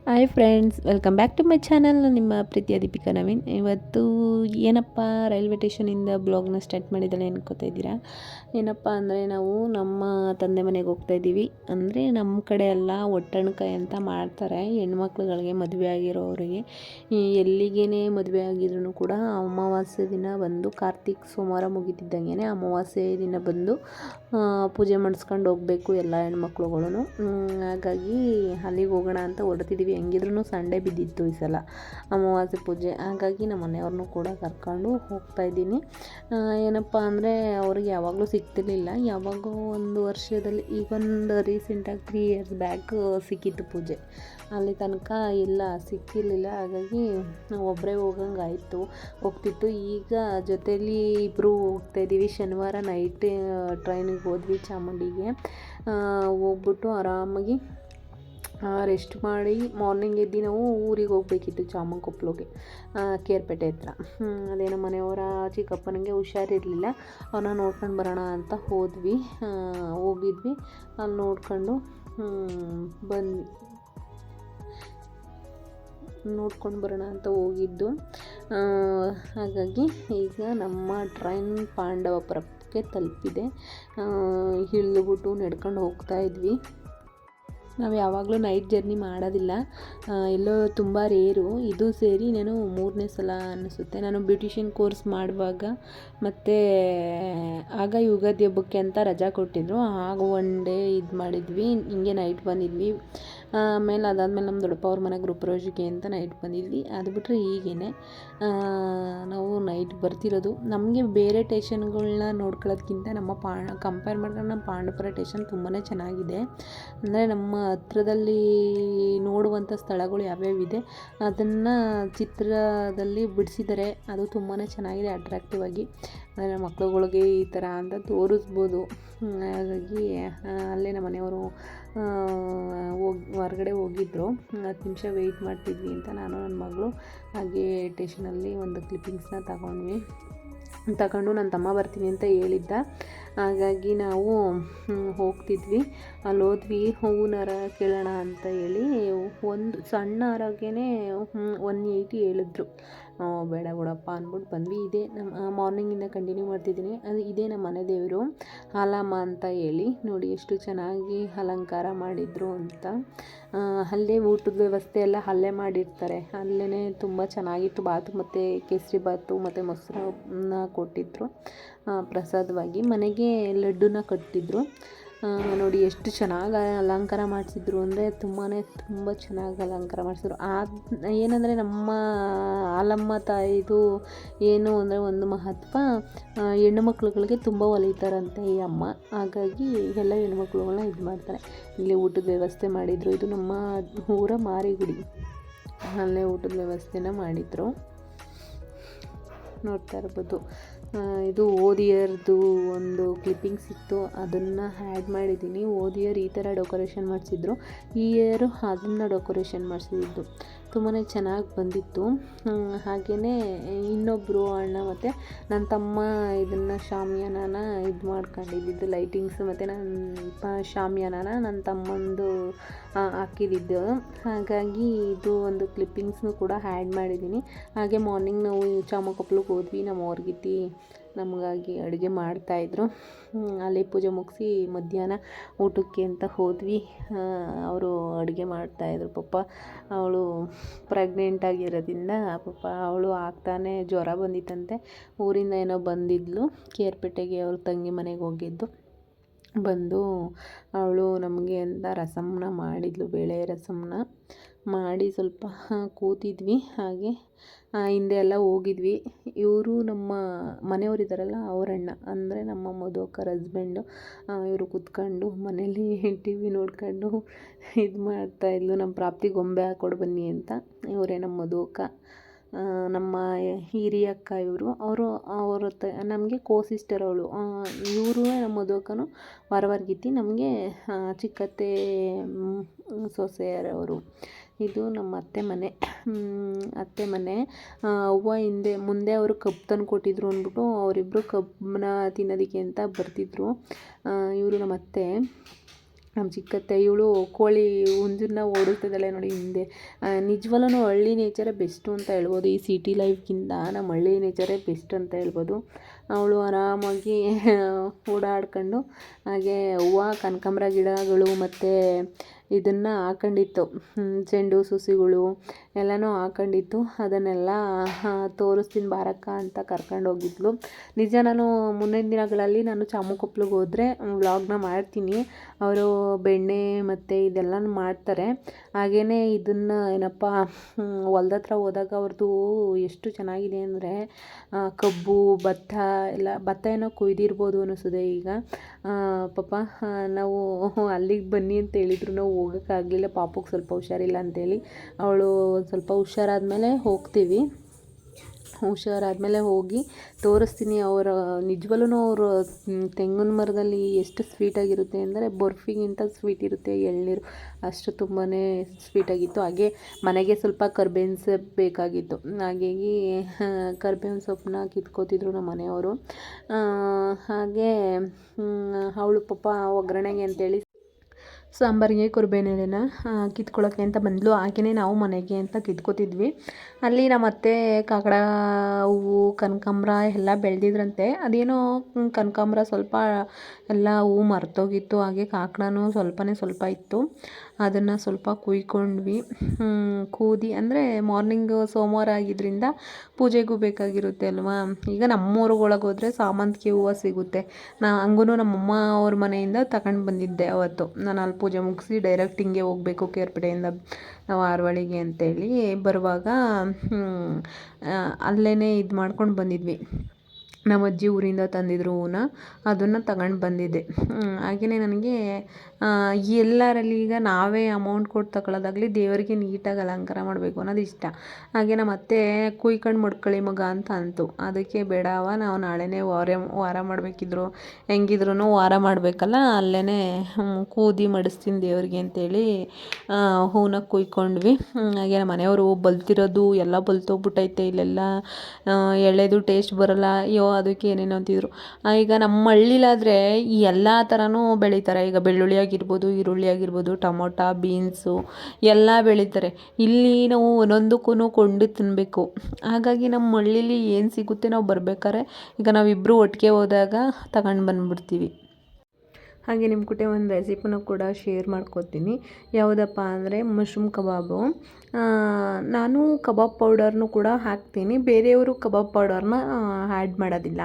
Hi friends, welcome back to my channel. ನಾನು ನಿಮ್ಮ ಪ್ರೀತಿಯ ದೀಪಿಕಾ ನವೀನ್. ಇವತ್ತು ಏನಪ್ಪ ರೈಲ್ವೆ ಸ್ಟೇಷನಿಂದ ಬ್ಲಾಗ್ನ ಸ್ಟಾರ್ಟ್ ಮಾಡಿದ್ದಾಳೆ ಅನ್ಕೋತಾ ಇದ್ದೀರಾ. ಏನಪ್ಪ ಅಂದರೆ ನಾವು ನಮ್ಮ ತಂದೆ ಮನೆಗೆ ಹೋಗ್ತಾ ಇದ್ದೀವಿ. ಅಂದರೆ ನಮ್ಮ ಕಡೆ ಎಲ್ಲ ಒಟ್ಟಣಕಾಯಿ ಅಂತ ಮಾಡ್ತಾರೆ ಹೆಣ್ಮಕ್ಳುಗಳಿಗೆ, ಮದುವೆ ಆಗಿರೋರಿಗೆ. ಎಲ್ಲಿಗೇ ಮದುವೆ ಆಗಿದ್ರು ಕೂಡ ಅಮಾವಾಸ್ಯೆ ದಿನ ಬಂದು, ಕಾರ್ತಿಕ್ ಸೋಮವಾರ ಮುಗಿತಿದ್ದಂಗೆ ಅಮಾವಾಸ್ಯೆ ದಿನ ಬಂದು ಪೂಜೆ ಮಾಡಿಸ್ಕೊಂಡು ಹೋಗಬೇಕು ಎಲ್ಲ ಹೆಣ್ಮಕ್ಳುಗಳು. ಹಾಗಾಗಿ ಅಲ್ಲಿಗೆ ಹೋಗೋಣ ಅಂತ ಹೊರಟಿದ್ದೀವಿ. ಹೆಂಗಿದ್ರೂ ಸಂಡೇ ಬಿದ್ದಿತ್ತು ಈ ಸಲ ಅಮಾವಾಸ್ಯೆ ಪೂಜೆ. ಹಾಗಾಗಿ ನಮ್ಮ ಮನೆಯವ್ರನ್ನೂ ಕೂಡ ಕರ್ಕೊಂಡು ಹೋಗ್ತಾಯಿದ್ದೀನಿ. ಏನಪ್ಪ ಅಂದರೆ ಅವ್ರಿಗೆ ಯಾವಾಗಲೂ ಸಿಗ್ತಿರ್ಲಿಲ್ಲ. ಯಾವಾಗೋ ಒಂದು ವರ್ಷದಲ್ಲಿ, ಈಗೊಂದು ರೀಸೆಂಟಾಗಿ 3 ಇಯರ್ಸ್ ಬ್ಯಾಕ್ ಸಿಕ್ಕಿತ್ತು ಪೂಜೆ. ಅಲ್ಲಿ ತನಕ ಇಲ್ಲ, ಸಿಕ್ಕಿರಲಿಲ್ಲ. ಹಾಗಾಗಿ ಒಬ್ಬರೇ ಹೋಗ್ತಿತ್ತು. ಈಗ ಜೊತೆಯಲ್ಲಿ ಇಬ್ಬರು ಹೋಗ್ತಾಯಿದ್ದೀವಿ. ಶನಿವಾರ ನೈಟ್ ಟ್ರೈನಿಗೆ ಹೋದ್ವಿ ಚಾಮುಂಡಿಗೆ. ಹೋಗ್ಬಿಟ್ಟು ಆರಾಮಾಗಿ ರೆಸ್ಟ್ ಮಾಡಿ ಮಾರ್ನಿಂಗ್ ಎದ್ದು ನಾವು ಊರಿಗೆ ಹೋಗ್ಬೇಕಿತ್ತು, ಚಾಮಂಕೊಪ್ಲಗೆ, ಕೇರ್ಪೇಟೆ ಹತ್ರ. ಅದೇ ನಮ್ಮ ಮನೆಯವರ ಚಿಕ್ಕಪ್ಪನಿಗೆ ಹುಷಾರಿರಲಿಲ್ಲ, ಅವನ್ನ ನೋಡ್ಕೊಂಡು ಬರೋಣ ಅಂತ ಹೋಗಿದ್ವಿ. ಅಲ್ಲಿ ನೋಡ್ಕೊಂಡು ನೋಡ್ಕೊಂಡು ಬರೋಣ ಅಂತ ಹೋಗಿದ್ದು. ಹಾಗಾಗಿ ಈಗ ನಮ್ಮ ಟ್ರೈನ್ ಪಾಂಡವಪುರಕ್ಕೆ ತಲುಪಿದೆ. ಇಳಿದುಬಿಟ್ಟು ನಡ್ಕೊಂಡು ಹೋಗ್ತಾ ಇದ್ವಿ. ನಾವು ಯಾವಾಗಲೂ ನೈಟ್ ಜರ್ನಿ ಮಾಡೋದಿಲ್ಲ, ಎಲ್ಲೋ ತುಂಬ ರೇರು. ಇದು ಸೇರಿ ನಾನು 3ನೇ ಸಲ ಅನ್ನಿಸುತ್ತೆ. ನಾನು ಬ್ಯೂಟಿಷಿಯನ್ ಕೋರ್ಸ್ ಮಾಡುವಾಗ ಮತ್ತು ಆಗ ಯುಗಾದಿ ಹಬ್ಬಕ್ಕೆ ಅಂತ ರಜಾ ಕೊಟ್ಟಿದ್ರು. ಆಗ ಒನ್ ಡೇ ಇದು ಮಾಡಿದ್ವಿ, ಹಿಂಗೆ ನೈಟ್ ಬಂದಿದ್ವಿ. ಆಮೇಲೆ ಅದಾದಮೇಲೆ ನಮ್ಮ ದೊಡ್ಡಪ್ಪ ಅವ್ರ ಮನೆ ಗೃಹಪ್ರವೇಶಕ್ಕೆ ಅಂತ ನೈಟ್ ಬಂದಿದ್ವಿ. ಅದು ಬಿಟ್ಟರೆ ಹೀಗೇ ನಾವು ನೈಟ್ ಬರ್ತಿರೋದು. ನಮಗೆ ಬೇರೆ ಟೇಷನ್ಗಳನ್ನ ನೋಡ್ಕೊಳ್ಳೋದ್ಕಿಂತ ಕಂಪೇರ್ ಮಾಡಿದ್ರೆ ನಮ್ಮ ಪಾಂಡವಪುರ ಟೇಷನ್ ತುಂಬಾ ಚೆನ್ನಾಗಿದೆ. ಅಂದರೆ ನಮ್ಮ ಹತ್ರದಲ್ಲಿ ನೋಡುವಂಥ ಸ್ಥಳಗಳು ಯಾವ್ಯಾವಿದೆ ಅದನ್ನು ಚಿತ್ರದಲ್ಲಿ ಬಿಡಿಸಿದ್ದಾರೆ. ಅದು ತುಂಬಾ ಚೆನ್ನಾಗಿದೆ, ಅಟ್ರಾಕ್ಟಿವ್ ಆಗಿ. ಅಂದರೆ ಮಕ್ಳುಗಳಿಗೆ ಈ ಥರ ಅಂತ ತೋರಿಸ್ಬೋದು. ಹಾಗಾಗಿ ಅಲ್ಲೇ ನಮ್ಮ ಮನೆಯವರು ಹೊರಗಡೆ ಹೋಗಿದ್ದರು. 10 ನಿಮಿಷ ವೆಯ್ಟ್ ಮಾಡ್ತಿದ್ವಿ ಅಂತ ನಾನು ನನ್ನ ಮಗಳು ಹಾಗೆ ಟೇಷನಲ್ಲಿ ಒಂದು ಕ್ಲಿಪ್ಪಿಂಗ್ಸ್ನ ತಗೊಂಡು ನನ್ನ ತಮ್ಮ ಬರ್ತೀನಿ ಅಂತ ಹೇಳಿದ್ದ. ಹಾಗಾಗಿ ನಾವು ಹೋಗ್ತಿದ್ವಿ. ಅಲ್ಲಿ ಹೋದ್ವಿ, ಹೂವಿನ ಹಾರ ಕೇಳೋಣ ಅಂತ ಹೇಳಿ ಒಂದು ಸಣ್ಣ ಹಾರಗೇ 180 ಹೇಳಿದ್ರು. ಬೇಡ ಬಿಡಪ್ಪ ಅಂದ್ಬಿಟ್ಟು ಬಂದ್ವಿ. ಇದೇ ನಮ್ಮ ಮಾರ್ನಿಂಗಿಂದ ಕಂಟಿನ್ಯೂ ಮಾಡ್ತಿದ್ದೀನಿ. ಇದೇ ನಮ್ಮ ಮನೆ ದೇವರು ಹಾಲಮ್ಮ ಅಂತ ಹೇಳಿ. ನೋಡಿ ಎಷ್ಟು ಚೆನ್ನಾಗಿ ಅಲಂಕಾರ ಮಾಡಿದರು ಅಂತ. ಅಲ್ಲೇ ಊಟದ ವ್ಯವಸ್ಥೆ ಎಲ್ಲ ಅಲ್ಲೇ ಮಾಡಿರ್ತಾರೆ. ಅಲ್ಲೇ ತುಂಬ ಚೆನ್ನಾಗಿತ್ತು. ಬಾತು ಮತ್ತು ಕೇಸರಿ ಬಾತು ಮತ್ತು ಮೊಸರನ್ನ ಕೊಟ್ಟಿದ್ದರು ಪ್ರಸಾದವಾಗಿ. ಮನೆಗೆ ಲಡ್ಡುನ ಕಟ್ಟಿದ್ರು. ನೋಡಿ ಎಷ್ಟು ಚೆನ್ನಾಗಿ ಅಲಂಕಾರ ಮಾಡಿಸಿದ್ರು ಅಂದರೆ ತುಂಬ ಚೆನ್ನಾಗಿ ಅಲಂಕಾರ ಮಾಡಿಸಿದ್ರು. ಏನಂದರೆ ನಮ್ಮ ಹಾಲಮ್ಮ ತಾಯಿದು ಏನು ಅಂದರೆ ಒಂದು ಮಹತ್ವ, ಹೆಣ್ಣು ಮಕ್ಳುಗಳಿಗೆ ತುಂಬ ಒಲಿತಾರಂತೆ ಈ ಅಮ್ಮ. ಹಾಗಾಗಿ ಎಲ್ಲ ಹೆಣ್ಮಕ್ಳುಗಳನ್ನ ಇದು ಮಾಡ್ತಾರೆ. ಇಲ್ಲಿ ಊಟದ ವ್ಯವಸ್ಥೆ ಮಾಡಿದರು. ಇದು ನಮ್ಮ ಊರ ಮಾರಿಗುಡಿ, ಅಲ್ಲೇ ಊಟದ ವ್ಯವಸ್ಥೆನ ಮಾಡಿದರು. ನೋಡ್ತಾ ಇರ್ಬೋದು. ಇದು ಓದಿಯರ್ದು ಒಂದು ಕ್ಲಿಪ್ಪಿಂಗ್ಸ್ ಇತ್ತು, ಅದನ್ನು ಆ್ಯಡ್ ಮಾಡಿದ್ದೀನಿ. ಓದಿಯರ್ ಈ ಥರ ಡೆಕೋರೇಷನ್ ಮಾಡಿಸಿದ್ರು, ಈ ಇಯರು ಅದನ್ನು ಡೆಕೋರೇಷನ್ ಮಾಡಿಸಿದ್ದು ತುಂಬಾ ಚೆನ್ನಾಗಿ ಬಂದಿತ್ತು. ಹಾಗೆಯೇ ಇನ್ನೊಬ್ಬರು ಅಣ್ಣ ಮತ್ತು ನನ್ನ ತಮ್ಮ ಇದನ್ನು ಶಾಮಿಯಾನನ ಇದು ಮಾಡ್ಕೊಂಡಿದ್ದು, ಲೈಟಿಂಗ್ಸು ಮತ್ತು ಶಾಮಿಯಾನನ ನನ್ನ ತಮ್ಮಂದು ಹಾಕಿದ್ದು. ಹಾಗಾಗಿ ಇದು ಒಂದು ಕ್ಲಿಪ್ಪಿಂಗ್ಸ್ನು ಕೂಡ ಆ್ಯಡ್ ಮಾಡಿದ್ದೀನಿ. ಹಾಗೆ ಮಾರ್ನಿಂಗ್ ನಾವು ಚಾಮಕೊಪ್ಲಕ್ಕೆ ಹೋದ್ವಿ. ನಮ್ಮ ಅವ್ರಿಗಿತ್ತಿ ನಮಗಾಗಿ ಅಡುಗೆ ಮಾಡ್ತಾಯಿದ್ರು. ಅಲ್ಲಿ ಪೂಜೆ ಮುಗಿಸಿ ಮಧ್ಯಾಹ್ನ ಊಟಕ್ಕೆ ಅಂತ ಹೋದ್ವಿ. ಅವರು ಅಡುಗೆ ಮಾಡ್ತಾಯಿದ್ರು. ಪಾಪ ಅವಳು ಪ್ರೆಗ್ನೆಂಟ್ ಆಗಿರೋದ್ರಿಂದ ಪಾಪ ಅವಳು ಆಗ್ತಾನೆ ಜ್ವರ ಬಂದಿತ್ತಂತೆ. ಊರಿಂದ ಏನೋ ಬಂದಿದ್ಲು, ಕೇರ್ಪೇಟೆಗೆ ಅವ್ರ ತಂಗಿ ಮನೆಗೆ ಹೋಗಿದ್ದು. ಬಂದು ಅವಳು ನಮಗೆ ಅಂತ ರಸಮ್ನ ಮಾಡಿದ್ಲು, ಬೇಳೆ ರಸಮ್ನ ಮಾಡಿ ಸ್ವಲ್ಪ ಕೂತಿದ್ವಿ. ಹಾಗೆ ಹಿಂದೆ ಎಲ್ಲ ಹೋಗಿದ್ವಿ. ಇವರು ನಮ್ಮ ಮನೆಯವರಿದ್ದಾರಲ್ಲ, ಅವರಣ್ಣ ಅಂದರೆ ನಮ್ಮ ಮಧು ಅಕ್ಕರ ಹಸ್ಬೆಂಡು. ಇವರು ಕೂತ್ಕೊಂಡು ಮನೇಲಿ TV ನೋಡ್ಕೊಂಡು ಇದು ಮಾಡ್ತಾಯಿದ್ಲು. ನಮ್ಮ ಪ್ರಾಪ್ತಿ ಗೊಂಬೆ ಹಾಕ್ಕೊಡು ಬನ್ನಿ ಅಂತ. ಇವರೇ ನಮ್ಮ ಮಧು ಅಕ್ಕ, ನಮ್ಮ ಹಿರಿಯ ಅಕ್ಕ ಇವರು. ಅವರು ನಮಗೆ ಸಿಸ್ಟರ್ ಅವಳು. ಇವರು ನಮ್ಮ ಮಧು ಅಕ್ಕನು ವರವರ್ಗಿತ್ತಿ, ನಮಗೆ ಚಿಕ್ಕತ್ತೆ ಸೊಸೆಯರವರು. ಇದು ನಮ್ಮ ಅತ್ತೆ ಮನೆ. ಅವ್ವ ಮುಂದೆ ಅವರು ಕಬ್ಬು ತಂದು ಕೊಟ್ಟಿದ್ರು ಅಂದ್ಬಿಟ್ಟು ಅವರಿಬ್ಬರು ಕಬ್ಬನ್ನ ತಿನ್ನೋದಕ್ಕೆ ಅಂತ ಬರ್ತಿದ್ರು. ಇವರು ನಮ್ಮ ಅತ್ತೆ. ನಮ್ಮ ಚಿಕ್ಕತ್ತೆ ಇವಳು ಕೋಳಿ ಹುಂಜನ್ನ ಓಡಿಸ್ತಿದ್ದಾಳೆ ನೋಡಿ ಹಿಂದೆ. ನಿಜವಲ್ಲೂ ಹಳ್ಳಿ ನೇಚರೇ ಬೆಸ್ಟು ಅಂತ ಹೇಳ್ಬೋದು. ಈ ಸಿಟಿ ಲೈಫ್ಗಿಂತ ನಮ್ಮ ಹಳ್ಳಿ ನೇಚರೇ ಬೆಸ್ಟ್ ಅಂತ ಹೇಳ್ಬೋದು. ಅವಳು ಆರಾಮಾಗಿ ಓಡಾಡ್ಕೊಂಡು ಹಾಗೆ ಹೂವು ಕನಕಾಂಬರ ಗಿಡಗಳು ಮತ್ತು ಇದನ್ನು ಹಾಕೊಂಡಿತ್ತು, ಚೆಂಡು ಸಸಿಗಳು ಎಲ್ಲನೂ ಹಾಕೊಂಡಿತ್ತು. ಅದನ್ನೆಲ್ಲ ತೋರಿಸ್ತೀನಿ ಬಾರಕ್ಕ ಅಂತ ಕರ್ಕೊಂಡೋಗಿದ್ಲು. ನಿಜ ನಾನು ಮುಂದಿನ ದಿನಗಳಲ್ಲಿ ನಾನು ಚಾಮುಕೊಪ್ಲಿಗೆ ಹೋದರೆ ವ್ಲಾಗ್ನ ಮಾಡ್ತೀನಿ. ಅವರು ಬೆಣ್ಣೆ ಮತ್ತು ಇದೆಲ್ಲನೂ ಮಾಡ್ತಾರೆ. ಹಾಗೆಯೇ ಇದನ್ನು ಏನಪ್ಪ ಹೊಲ್ದ ಹತ್ರ ಹೋದಾಗ ಅವ್ರದ್ದು ಎಷ್ಟು ಚೆನ್ನಾಗಿದೆ ಅಂದರೆ ಕಬ್ಬು ಭತ್ತ ಎಲ್ಲ, ಭತ್ತ ಏನೋ ಕೊಯ್ದಿರ್ಬೋದು ಅನ್ನಿಸುತ್ತೆ ಈಗ. ಪಾಪ ನಾವು ಅಲ್ಲಿಗೆ ಬನ್ನಿ ಅಂತ ಹೇಳಿದ್ರು ನಾವು ಹೋಗೋಕ್ಕಾಗಲಿಲ್ಲ, ಪಾಪಕ್ಕೆ ಸ್ವಲ್ಪ ಹುಷಾರಿಲ್ಲ ಅಂತೇಳಿ. ಅವಳು ಸ್ವಲ್ಪ ಹುಷಾರಾದಮೇಲೆ ಹೋಗ್ತೀವಿ. ಹುಷಾರಾದಮೇಲೆ ಹೋಗಿ ತೋರಿಸ್ತೀನಿ. ಅವರ ನಿಜವಲ್ಲೂ ಅವರು ತೆಂಗಿನ ಮರದಲ್ಲಿ ಎಷ್ಟು ಸ್ವೀಟಾಗಿರುತ್ತೆ ಅಂದರೆ ಬರ್ಫಿಗಿಂತ ಸ್ವೀಟ್ ಇರುತ್ತೆ ಎಳ್ನೀರು, ಅಷ್ಟು ತುಂಬಾ ಸ್ವೀಟಾಗಿತ್ತು. ಹಾಗೆ ಮನೆಗೆ ಸ್ವಲ್ಪ ಕರ್ಬೇವಿನ ಸೊಪ್ಪು ಬೇಕಾಗಿತ್ತು, ಹಾಗಾಗಿ ಕರ್ಬೇವಿನ ಸೊಪ್ಪನ್ನ ಕಿತ್ಕೋತಿದ್ರು ನಮ್ಮ ಮನೆಯವರು. ಹಾಗೆ ಅವಳು ಪಾಪ ಒಗ್ಗರಣೆಗೆ ಅಂತೇಳಿ ಸಾಂಬಾರಿಗೆ ಕರಿಬೇವಿನ ಕಿತ್ಕೊಳ್ಳೋಕ್ಕೆ ಅಂತ ಬಂದಳು. ಹಾಗೆಯೇ ನಾವು ಮನೆಗೆ ಅಂತ ಕಿತ್ಕೋತಿದ್ವಿ. ಅಲ್ಲಿ ನಮ್ಮ ಅತ್ತೆ ಕಾಕಡ ಹೂವು ಕನಕಾಂಬ್ರ ಎಲ್ಲ ಬೆಳೆದಿದ್ರಂತೆ. ಅದೇನೋ ಕನಕಾಂಬ್ರ ಸ್ವಲ್ಪ ಎಲ್ಲ ಹೂವು ಮರ್ತೋಗಿತ್ತು, ಹಾಗೆ ಕಾಕಡನೂ ಸ್ವಲ್ಪ ಇತ್ತು. ಅದನ್ನು ಸ್ವಲ್ಪ ಕುಯ್ಕೊಂಡ್ವಿ. ಕೂದಿ ಅಂದರೆ ಮಾರ್ನಿಂಗು ಸೋಮವಾರ ಆಗಿದ್ದರಿಂದ ಪೂಜೆಗೂ ಬೇಕಾಗಿರುತ್ತೆ ಅಲ್ವಾ. ಈಗ ನಮ್ಮೂರುಗಳಿಗೆ ಹೋದರೆ ಸಾಮಂತಿಗೆ ಹೂವು ಸಿಗುತ್ತೆ. ಹಂಗೂ ನಮ್ಮಮ್ಮ ಅವ್ರ ಮನೆಯಿಂದ ತಗೊಂಡು ಬಂದಿದ್ದೆ ಅವತ್ತು. ನಾನು ಅಲ್ಲಿ ಪೂಜೆ ಮುಗಿಸಿ ಡೈರೆಕ್ಟ್ ಹಿಂಗೆ ಹೋಗಬೇಕು ಕೇರ್ಪೇಟೆಯಿಂದ ನಾವು ಹಾರವಳ್ಳಿಗೆ ಅಂತೇಳಿ ಬರುವಾಗ ಅಲ್ಲೇ ಇದು ಮಾಡ್ಕೊಂಡು ಬಂದಿದ್ವಿ. ನಮ್ಮ ಅಜ್ಜಿ ಊರಿಂದ ತಂದಿದ್ರು ಹೂವನ್ನ, ಅದನ್ನು ತಗೊಂಡು ಬಂದಿದ್ದೆ. ಹಾಗೆಯೇ ನನಗೆ ಎಲ್ಲರಲ್ಲಿ ಈಗ ನಾವೇ ಅಮೌಂಟ್ ಕೊಟ್ಟು ತಗೊಳ್ಳೋದಾಗಲಿ ದೇವರಿಗೆ ನೀಟಾಗಿ ಅಲಂಕಾರ ಮಾಡಬೇಕು ಅನ್ನೋದು ಇಷ್ಟ. ಹಾಗೆ ನಮ್ಮ ಅತ್ತೆ ಕುಯ್ಕೊಂಡು ಮಡ್ಕೊಳ್ಳಿ ಮಗ ಅಂತ ಅಂತು. ಅದಕ್ಕೆ ಬೇಡವ, ನಾವು ನಾಳೆನೇ ವಾರ ಮಾಡಬೇಕಿದ್ರು ಹೆಂಗಿದ್ರು ವಾರ ಮಾಡಬೇಕಲ್ಲ, ಅಲ್ಲೇ ಕೂದಿ ಮಾಡಿಸ್ತೀನಿ ದೇವರಿಗೆ ಅಂತೇಳಿ ಹೂವನ್ನ ಕುಯ್ಕೊಂಡ್ವಿ. ಹಾಗೆ ನಮ್ಮ ಮನೆಯವರು ಬಲ್ತಿರೋದು ಎಲ್ಲ ಬಲ್ತೋಗ್ಬಿಟ್ಟೈತೆ, ಇಲ್ಲೆಲ್ಲ ಎಳೆದು ಟೇಸ್ಟ್ ಬರೋಲ್ಲ, ಅಯ್ಯೋ ಅದಕ್ಕೆ ಏನೇನೋ ಅಂತಿದ್ರು. ಈಗ ನಮ್ಮ ಹಳ್ಳಿಲಾದರೆ ಈ ಎಲ್ಲ ಥರನೂ ಬೆಳೀತಾರೆ. ಈಗ ಬೆಳ್ಳುಳ್ಳಿ ಆಗಿರ್ಬೋದು, ಈರುಳ್ಳಿ ಆಗಿರ್ಬೋದು, ಟೊಮೊಟೊ, ಬೀನ್ಸು ಎಲ್ಲ ಬೆಳೀತಾರೆ. ಇಲ್ಲಿ ನಾವು ಒಂದೊಂದಕ್ಕೂ ಕೊಂಡು ತಿನ್ನಬೇಕು. ಹಾಗಾಗಿ ನಮ್ಮ ಹಳ್ಳೀಲಿ ಏನು ಸಿಗುತ್ತೆ ನಾವು ಬರ್ಬೇಕಾದ್ರೆ ಈಗ ನಾವಿಬ್ಬರು ಒಟ್ಟಿಗೆ ಹೋದಾಗ ತಗೊಂಡು ಬಂದುಬಿಡ್ತೀವಿ. ಹಾಗೆ ನಿಮ್ಮ ಕೂಟೆ ಒಂದು ರೆಸಿಪಿನೂ ಕೂಡ ಶೇರ್ ಮಾಡ್ಕೊತೀನಿ. ಯಾವುದಪ್ಪ ಅಂದರೆ ಮಶ್ರೂಮ್ ಕಬಾಬು. ನಾನು ಕಬಾಬ್ ಪೌಡರ್ನು ಕೂಡ ಹಾಕ್ತೀನಿ, ಬೇರೆಯವರು ಕಬಾಬ್ ಪೌಡರ್ನ ಆ್ಯಡ್ ಮಾಡೋದಿಲ್ಲ.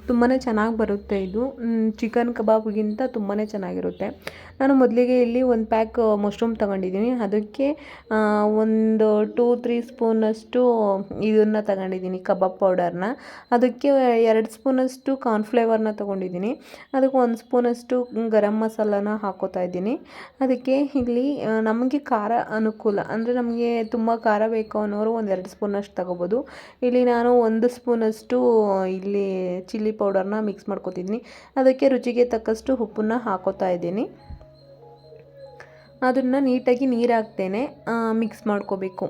ತುಂಬಾ ಚೆನ್ನಾಗಿ ಬರುತ್ತೆ ಇದು. ಚಿಕನ್ ಕಬಾಬ್ಗಿಂತ ತುಂಬಾ ಚೆನ್ನಾಗಿರುತ್ತೆ. ನಾನು ಮೊದಲಿಗೆ ಇಲ್ಲಿ ಒಂದು ಪ್ಯಾಕ್ ಮಶ್ರೂಮ್ ತೊಗೊಂಡಿದ್ದೀನಿ. ಅದಕ್ಕೆ ಒಂದು 2-3 ಸ್ಪೂನಷ್ಟು ಇದನ್ನು ತಗೊಂಡಿದ್ದೀನಿ ಕಬಾಬ್ ಪೌಡರ್ನ. ಅದಕ್ಕೆ 2 ಸ್ಪೂನಷ್ಟು ಕಾರ್ನ್ಫ್ಲೇವರ್ನ ತೊಗೊಂಡಿದ್ದೀನಿ. ಅದಕ್ಕೆ 1 ಸ್ಪೂನಷ್ಟು ಗರಂ ಮಸಾಲಾನ ಹಾಕ್ಕೋತಾ ಇದ್ದೀನಿ. ಅದಕ್ಕೆ ಇಲ್ಲಿ ನಮಗೆ ಖಾರ ಅನುಕೂಲ ಅಂದರೆ ನಮಗೆ ತುಂಬ ಖಾರ ಬೇಕು ಅನ್ನೋರು 1-2 ಸ್ಪೂನಷ್ಟು ತಗೋಬೋದು. ಇಲ್ಲಿ ನಾನು 1 ಸ್ಪೂನಷ್ಟು ಇಲ್ಲಿ ಚಿಲ್ಲಿ ಪೌಡರ್ನ ಮಿಕ್ಸ್ ಮಾಡ್ಕೊತಿದ್ದೀನಿ. ಅದಕ್ಕೆ ರುಚಿಗೆ ತಕ್ಕಷ್ಟು ಉಪ್ಪನ್ನ ಹಾಕೋತಾ ಇದ್ದೀನಿ. ಅದನ್ನು ನೀಟಾಗಿ ನೀರು ಹಾಕ್ತೇನೆ ಮಿಕ್ಸ್ ಮಾಡ್ಕೋಬೇಕು.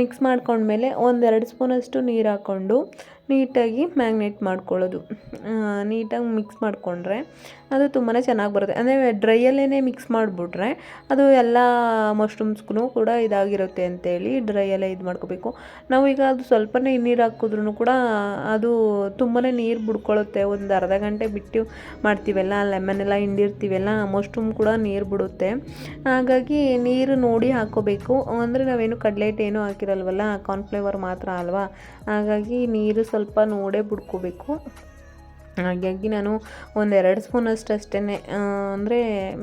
ಮಿಕ್ಸ್ ಮಾಡ್ಕೊಂಡ್ಮೇಲೆ 1-2 ಸ್ಪೂನಷ್ಟು ನೀರು ಹಾಕ್ಕೊಂಡು ನೀಟಾಗಿ ಮ್ಯಾಗ್ನೇಟ್ ಮಾಡ್ಕೊಳ್ಳೋದು. ನೀಟಾಗಿ ಮಿಕ್ಸ್ ಮಾಡಿಕೊಂಡ್ರೆ ಅದು ತುಂಬಾ ಚೆನ್ನಾಗಿ ಬರುತ್ತೆ. ಅಂದರೆ ಡ್ರೈಯಲ್ಲೇ ಮಿಕ್ಸ್ ಮಾಡಿಬಿಟ್ರೆ ಅದು ಎಲ್ಲ ಮಶ್ರೂಮ್ಸ್ಗೂ ಕೂಡ ಇದಾಗಿರುತ್ತೆ ಅಂತೇಳಿ ಡ್ರೈಯಲ್ಲೇ ಇದು ಮಾಡ್ಕೋಬೇಕು. ನಾವು ಈಗ ಅದು ಸ್ವಲ್ಪನೇ ನೀರು ಹಾಕಿದ್ರೂ ಕೂಡ ಅದು ತುಂಬಾ ನೀರು ಬಿಡ್ಕೊಳ್ಳುತ್ತೆ. ಒಂದು ಅರ್ಧ ಗಂಟೆ ಬಿಟ್ಟು ಮಾಡ್ತೀವಲ್ಲ, ಲೆಮನ್ ಎಲ್ಲ ಹಿಂಡಿರ್ತೀವಲ್ಲ, ಮಶ್ರೂಮ್ ಕೂಡ ನೀರು ಬಿಡುತ್ತೆ. ಹಾಗಾಗಿ ನೀರು ನೋಡಿ ಹಾಕ್ಕೋಬೇಕು. ಅಂದರೆ ನಾವೇನು ಕಡಲೆ ಹಿಟ್ಟು ಏನೂ ಹಾಕಿರಲ್ವಲ್ಲ, ಕಾರ್ನ್ಫ್ಲೇವರ್ ಮಾತ್ರ ಅಲ್ವಾ, ಹಾಗಾಗಿ ನೀರು ಸ್ವಲ್ಪ ನೋಡೇ ಬಿಡ್ಕೋಬೇಕು. ಹಾಗಾಗಿ ನಾನು 1-2 ಸ್ಪೂನಷ್ಟು ಅಷ್ಟೇ, ಅಂದರೆ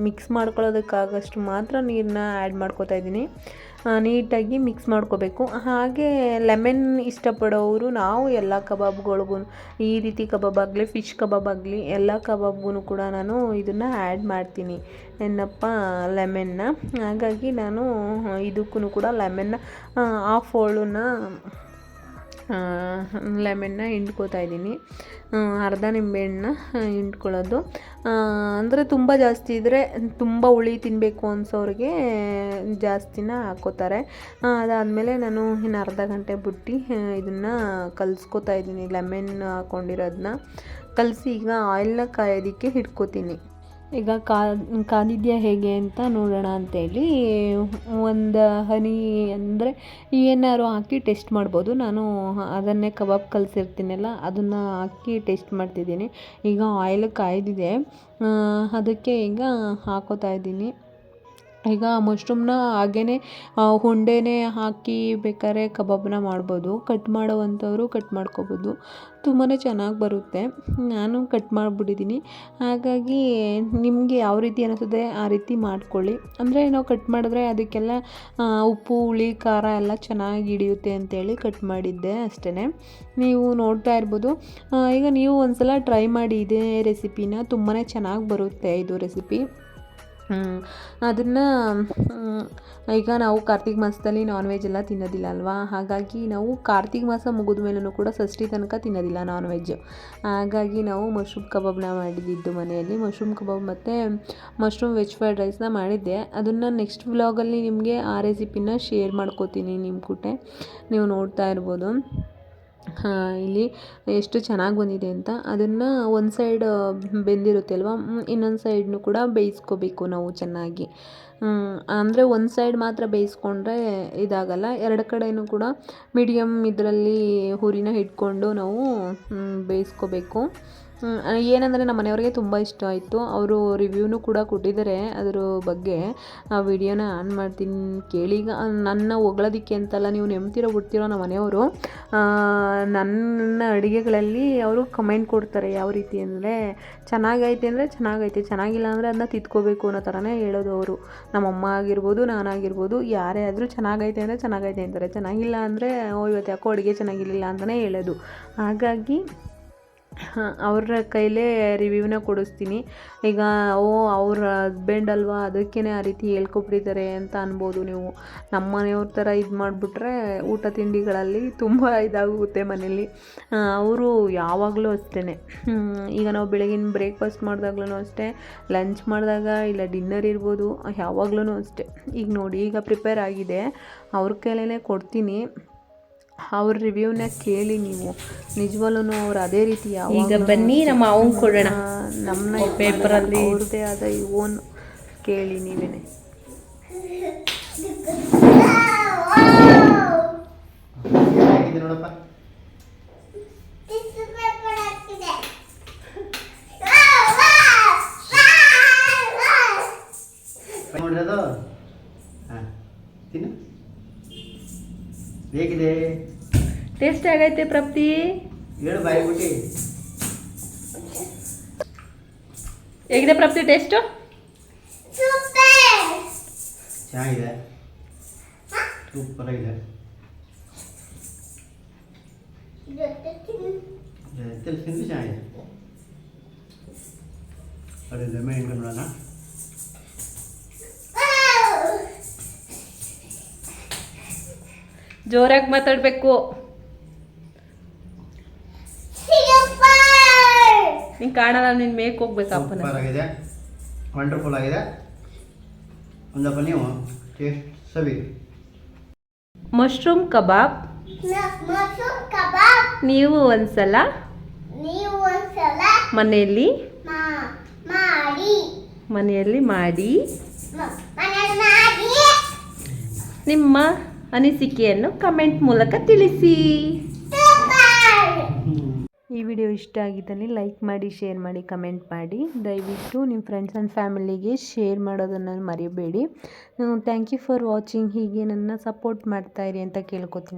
ಮಿಕ್ಸ್ ಮಾಡ್ಕೊಳ್ಳೋದಕ್ಕಾಗಷ್ಟು ಮಾತ್ರ ನೀರನ್ನ ಆ್ಯಡ್ ಮಾಡ್ಕೋತಾ ಇದ್ದೀನಿ. ನೀಟಾಗಿ ಮಿಕ್ಸ್ ಮಾಡ್ಕೋಬೇಕು. ಹಾಗೆ ಲೆಮನ್ ಇಷ್ಟಪಡೋರು ನಾವು ಎಲ್ಲ ಕಬಾಬ್ಗಳಿಗೂ ಈ ರೀತಿ ಕಬಾಬ್ ಆಗಲಿ, ಫಿಶ್ ಕಬಾಬ್ ಆಗಲಿ, ಎಲ್ಲ ಕಬಾಬ್ಗೂ ಕೂಡ ನಾನು ಇದನ್ನು ಆ್ಯಡ್ ಮಾಡ್ತೀನಿ ಏನಪ್ಪ ಲೆಮನ್ನ. ಹಾಗಾಗಿ ನಾನು ಇದಕ್ಕೂ ಕೂಡ ಲೆಮನ್ನ ಹಾಫ್ ಹೋಳನ್ನ ಲೆಮನ್ನ ಹಿಂಡ್ಕೋತಾ ಇದ್ದೀನಿ. ಅರ್ಧ ನಿಂಬೆಹಣ್ಣನ್ನ ಹಿಂಡ್ಕೊಳ್ಳೋದು. ಅಂದರೆ ತುಂಬ ಜಾಸ್ತಿ ಇದ್ದರೆ, ತುಂಬ ಹುಳಿ ತಿನ್ನಬೇಕು ಅನ್ಸೋರಿಗೆ ಜಾಸ್ತಿನ ಹಾಕ್ಕೋತಾರೆ. ಅದಾದಮೇಲೆ ನಾನು ಇನ್ನು ಅರ್ಧ ಗಂಟೆ ಬಿಟ್ಟು ಇದನ್ನು ಕಲಿಸ್ಕೋತಾ ಇದ್ದೀನಿ. ಲೆಮನ್ ಹಾಕ್ಕೊಂಡಿರೋದನ್ನ ಕಲಸಿ ಈಗ ಆಯಿಲ್ನ ಕಾಯೋದಕ್ಕೆ ಇಟ್ಕೋತೀನಿ. ಈಗ ಕಾದಿದೆಯಾ ಹೇಗೆ ಅಂತ ನೋಡೋಣ ಅಂತೇಳಿ ಒಂದು ಹನಿ ಅಂದರೆ ಏನಾದ್ರು ಹಾಕಿ ಟೆಸ್ಟ್ ಮಾಡ್ಬೋದು. ನಾನು ಅದನ್ನೇ ಕಬಾಬ್ ಕಲಸಿರ್ತೀನಲ್ಲ ಅದನ್ನು ಹಾಕಿ ಟೆಸ್ಟ್ ಮಾಡ್ತಿದ್ದೀನಿ. ಈಗ ಆಯಿಲ್ ಕಾಯ್ದಿದೆ, ಅದಕ್ಕೆ ಈಗ ಹಾಕೋತಾ ಇದ್ದೀನಿ. ಈಗ ಮಶ್ರೂಮ್ನ ಹಾಗೇ ಉಂಡೆನೇ ಹಾಕಿ ಬೇಕಾದ್ರೆ ಕಬಾಬ್ನ ಮಾಡ್ಬೋದು. ಕಟ್ ಮಾಡೋವಂಥವ್ರು ಕಟ್ ಮಾಡ್ಕೊಬೋದು, ತುಂಬಾ ಚೆನ್ನಾಗಿ ಬರುತ್ತೆ. ನಾನು ಕಟ್ ಮಾಡಿಬಿಟ್ಟಿದ್ದೀನಿ. ಹಾಗಾಗಿ ನಿಮಗೆ ಯಾವ ರೀತಿ ಅನಿಸುತ್ತೆ ಆ ರೀತಿ ಮಾಡ್ಕೊಳ್ಳಿ. ಅಂದರೆ ನಾವು ಕಟ್ ಮಾಡಿದ್ರೆ ಅದಕ್ಕೆಲ್ಲ ಉಪ್ಪು ಹುಳಿ ಖಾರ ಎಲ್ಲ ಚೆನ್ನಾಗಿ ಹಿಡಿಯುತ್ತೆ ಅಂತೇಳಿ ಕಟ್ ಮಾಡಿದ್ದೆ ಅಷ್ಟೇ. ನೀವು ನೋಡ್ತಾ ಇರ್ಬೋದು. ಈಗ ನೀವು ಒಂದ್ಸಲ ಟ್ರೈ ಮಾಡಿ ಇದೇ ರೆಸಿಪಿನ, ತುಂಬಾ ಚೆನ್ನಾಗಿ ಬರುತ್ತೆ ಇದು ರೆಸಿಪಿ. ಅದನ್ನು ಈಗ ನಾವು ಕಾರ್ತಿಕ್ ಮಾಸದಲ್ಲಿ ನಾನ್ ವೆಜ್ ಎಲ್ಲ ತಿನ್ನೋದಿಲ್ಲ ಅಲ್ವಾ, ಹಾಗಾಗಿ ನಾವು ಕಾರ್ತಿಕ್ ಮಾಸ ಮುಗಿದ ಮೇಲೂ ಕೂಡ ಷಷ್ಠಿ ತನಕ ತಿನ್ನೋದಿಲ್ಲ ನಾನ್ ವೆಜ್. ಹಾಗಾಗಿ ನಾವು ಮಶ್ರೂಮ್ ಕಬಾಬ್ನ ಮಾಡಿದ್ದು ಮನೆಯಲ್ಲಿ. ಮಶ್ರೂಮ್ ಕಬಾಬ್ ಮತ್ತು ಮಶ್ರೂಮ್ ವೆಜ್ ಫ್ರೈಡ್ ರೈಸ್ನ ಮಾಡಿದ್ದೆ. ಅದನ್ನು ನೆಕ್ಸ್ಟ್ ವ್ಲಾಗಲ್ಲಿ ನಿಮಗೆ ಆ ರೆಸಿಪಿನ ಶೇರ್ ಮಾಡ್ಕೋತೀನಿ ನಿಮ್ಮ ಕೂಟೆ. ನೀವು ನೋಡ್ತಾ ಇರ್ಬೋದು ಇಲ್ಲಿ ಎಷ್ಟು ಚೆನ್ನಾಗಿ ಬಂದಿದೆ ಅಂತ. ಅದನ್ನು ಒಂದು ಸೈಡ್ ಬೆಂದಿರುತ್ತೆ ಅಲ್ವಾ, ಇನ್ನೊಂದು ಸೈಡ್ನು ಕೂಡ ಬೇಯಿಸ್ಕೋಬೇಕು ನಾವು ಚೆನ್ನಾಗಿ. ಅಂದರೆ ಒಂದು ಸೈಡ್ ಮಾತ್ರ ಬೇಯಿಸ್ಕೊಂಡ್ರೆ ಇದಾಗಲ್ಲ, ಎರಡು ಕಡೆಯೂ ಕೂಡ ಮೀಡಿಯಮ್ ಇದರಲ್ಲಿ ಹುರಿನ ಇಟ್ಕೊಂಡು ನಾವು ಬೇಯಿಸ್ಕೋಬೇಕು. ಏನಂದರೆ ನಮ್ಮ ಮನೆಯವ್ರಿಗೆ ತುಂಬ ಇಷ್ಟ ಆಯಿತು. ಅವರು ರಿವ್ಯೂನು ಕೂಡ ಕೊಟ್ಟಿದ್ದಾರೆ ಅದ್ರ ಬಗ್ಗೆ. ಆ ವಿಡಿಯೋನ ಆನ್ ಮಾಡ್ತೀನಿ ಕೇಳಿ. ಈಗ ನನ್ನ ಹೊಗಳೋದಕ್ಕೆ ಅಂತಲ್ಲ, ನೀವು ನೆಮ್ತಿರೋ ಬಿಡ್ತಿರೋ ನಮ್ಮ ಮನೆಯವರು ನನ್ನ ಅಡುಗೆಗಳಲ್ಲಿ ಅವರು ಕಮೆಂಟ್ ಕೊಡ್ತಾರೆ. ಯಾವ ರೀತಿ ಅಂದರೆ ಚೆನ್ನಾಗೈತೆ ಅಂದರೆ ಚೆನ್ನಾಗೈತೆ, ಚೆನ್ನಾಗಿಲ್ಲ ಅಂದರೆ ಅದನ್ನ ತಿದ್ಕೋಬೇಕು ಅನ್ನೋ ಥರನೇ ಹೇಳೋದು ಅವರು. ನಮ್ಮಮ್ಮ ಆಗಿರ್ಬೋದು, ನಾನಾಗಿರ್ಬೋದು, ಯಾರೇ ಆದರೂ ಚೆನ್ನಾಗೈತೆ ಅಂದರೆ ಚೆನ್ನಾಗೈತೆ ಅಂತಾರೆ. ಚೆನ್ನಾಗಿಲ್ಲ ಅಂದರೆ ಇವತ್ತು ಯಾಕೋ ಅಡುಗೆ ಚೆನ್ನಾಗಿರಲಿಲ್ಲ ಅಂತಲೇ ಹೇಳೋದು. ಹಾಗಾಗಿ ಅವ್ರ ಕೈಲೇ ರಿವ್ಯೂನ ಕೊಡಿಸ್ತೀನಿ. ಈಗ ಅವ್ರ ಹಸ್ಬೆಂಡ್ ಅಲ್ವಾ, ಅದಕ್ಕೇ ಆ ರೀತಿ ಹೇಳ್ಕೊಬಿಟ್ಟಿದ್ದಾರೆ ಅಂತ ಅನ್ಬೋದು ನೀವು. ನಮ್ಮ ಮನೆಯವ್ರ ಥರ ಇದು ಮಾಡಿಬಿಟ್ರೆ ಊಟ ತಿಂಡಿಗಳಲ್ಲಿ ತುಂಬ ಇದಾಗುತ್ತೆ ಮನೇಲಿ. ಅವರು ಯಾವಾಗಲೂ ಅಷ್ಟೇ. ಈಗ ನಾವು ಬೆಳಗಿನ ಬ್ರೇಕ್ಫಾಸ್ಟ್ ಮಾಡಿದಾಗ್ಲೂ ಅಷ್ಟೇ, ಲಂಚ್ ಮಾಡಿದಾಗ ಇಲ್ಲ ಡಿನ್ನರ್ ಇರ್ಬೋದು, ಯಾವಾಗ್ಲೂ ಅಷ್ಟೇ. ಈಗ ನೋಡಿ, ಈಗ ಪ್ರಿಪೇರ್ ಆಗಿದೆ, ಅವ್ರ ಕೈಲೇ ಕೊಡ್ತೀನಿ. ಅವ್ರ ರಿವ್ಯೂನ ಕೇಳಿ ನೀವು. ನಿಜವಲ್ಲೂ ಅವ್ರು ಅದೇ ರೀತಿ ಈಗ ಬನ್ನಿ ನಮ್ಮ ಅವನ್ ಕೊಡೋಣ. ನಮ್ಮ ಪೇಪರಲ್ಲಿ ಅವ್ರದ್ದೇ ಆದ ಓನ್ ಕೇಳಿ ನೀವೇನೆ. ನೋಡಪ್ಪ, ನೋಡ್ರಿ ಅದು. ಹಾಂ, ತಿನ್ನು. ಹೇಗಿದೆ? ಟೇಸ್ಟ್ ಆಗೈತೆ ಪ್ರಾಪ್ತಿ? ಹೇಳು ಬಾಯಿ ಬಿಟ್ಟು. ಹೇಗಿದೆ ಪ್ರಾಪ್ತಿ ಟೇಸ್ಟು? ಚೆನ್ನಾಗಿದೆ, ಸೂಪರ್ ಆಗಿದೆ. ತಿಂದು ಚೆನ್ನಾಗಿದೆ. ಅದೇ ಲೆಮನ್ ಹಿಂಗೆ ನೋಡೋಣ. ಜೋರಾಗಿ ಮಾತಾಡಬೇಕು. ನಿಂಗೆ ಕಾಣಲ್ಲ, ನಿನ್ನ ಮೇಕ್ ಹೋಗ್ಬೇಕಪ್ಪ. ಸೂಪರ್ ಆಗಿದೆ, ವಂಡರ್ಫುಲ್ ಆಗಿದೆ. ಒಂದಪ್ಪ ನೀವು ಟೇಸ್ಟ್ ಸವಿ. ಮಶ್ರೂಮ್ ಕಬಾಬ್ ನೀವು ಒಂದ್ಸಲ ಮನೆಯಲ್ಲಿ ಮಾಡಿ ನಿಮ್ಮ ಅನಿಸಿಕೆಯನ್ನು ಕಮೆಂಟ್ ಮೂಲಕ ತಿಳಿಸಿ. ಈ ವಿಡಿಯೋ ಇಷ್ಟ ಆಗಿದ್ದಲ್ಲಿ ಲೈಕ್ ಮಾಡಿ, ಶೇರ್ ಮಾಡಿ, ಕಮೆಂಟ್ ಮಾಡಿ. ದಯವಿಟ್ಟು ನಿಮ್ಮ ಫ್ರೆಂಡ್ಸ್ ಆ್ಯಂಡ್ ಫ್ಯಾಮಿಲಿಗೆ ಶೇರ್ ಮಾಡೋದನ್ನು ಮರಿಬೇಡಿ. Thank you for watching. ಹೀಗೆ ನನ್ನ ಸಪೋರ್ಟ್ ಮಾಡ್ತಾಯಿರಿ ಅಂತ ಕೇಳ್ಕೊತೀನಿ.